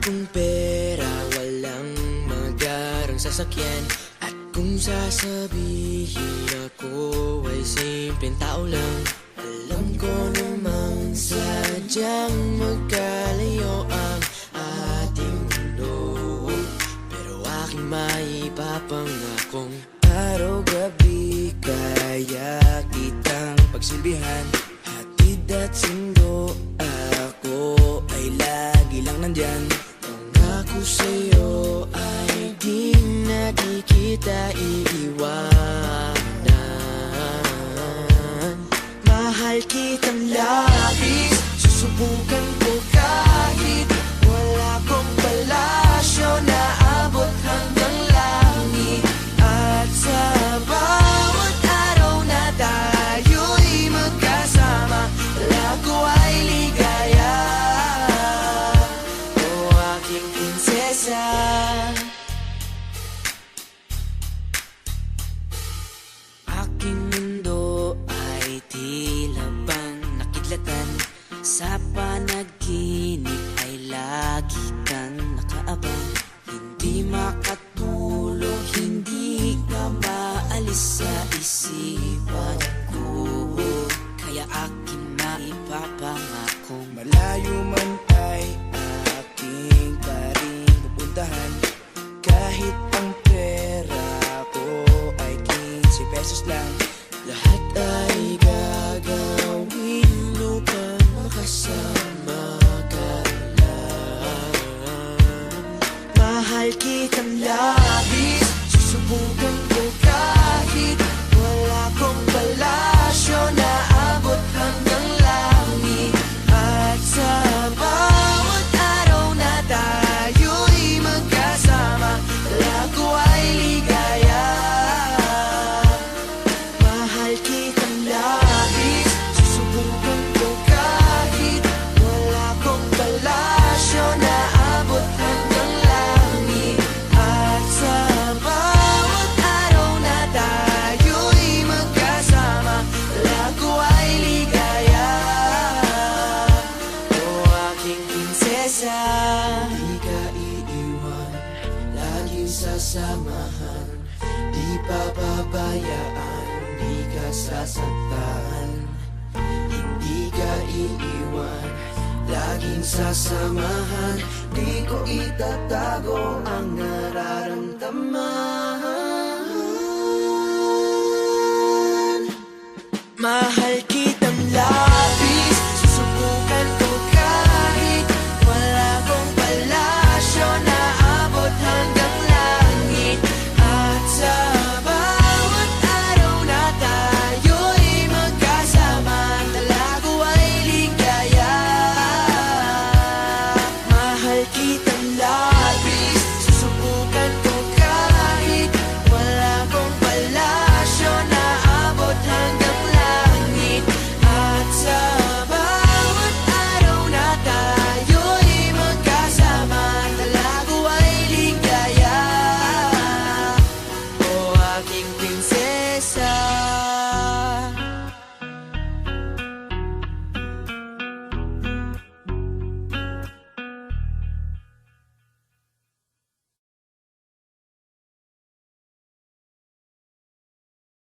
akong pera, walang magarang sasakyan. At kung sasabihin ako ay simpleng tao lang, alam ko namang sadyang magkalayo ang ating mundo. Pero aking maipapangakong araw-gabi kaya kitang pagsilbihan. Hatid at sundo, ako ay lagi lang nandyan. Pangako sa'yo ay di na di kita iiwanan. Mahal kitang labis, susubukan ko kahit wala kong palasyo na abot hanggang langit. At sa bawat araw na tayo'y magkasama, lago ay ligaya. O aking prinsesa, aking mundo ay tila bang nakidlatan. Sa panaginip ay lagi kang nakaabang. Hindi makatulog, hindi ka maalis sa isipan ko. Kaya aking maipapangakong malayo man ay aking pa rin pupuntahan. Kahit ang pera ko ay 15 pesos lang, lahat ay gagawin upang makasama ka lang. Mahal kitang labis, susubukan ko kahit wala kong palasyo na abot hanggang langit. At sa bawat araw na tayo'y magkasama, lago ay ligaya. Mahal kitang labis, susubukan ko kahit wala kong palasyo na abot hanggang langit. At sa bawat araw na tayo'y magkasama, lago ay ligaya. O aking prinsesa, di ka iiwan, laging sasamahan. Di papabayaan, di ka sasaktan. Hindi ka iiwan, laging sasamahan. Di ko itatago ang nararamdaman. Mahal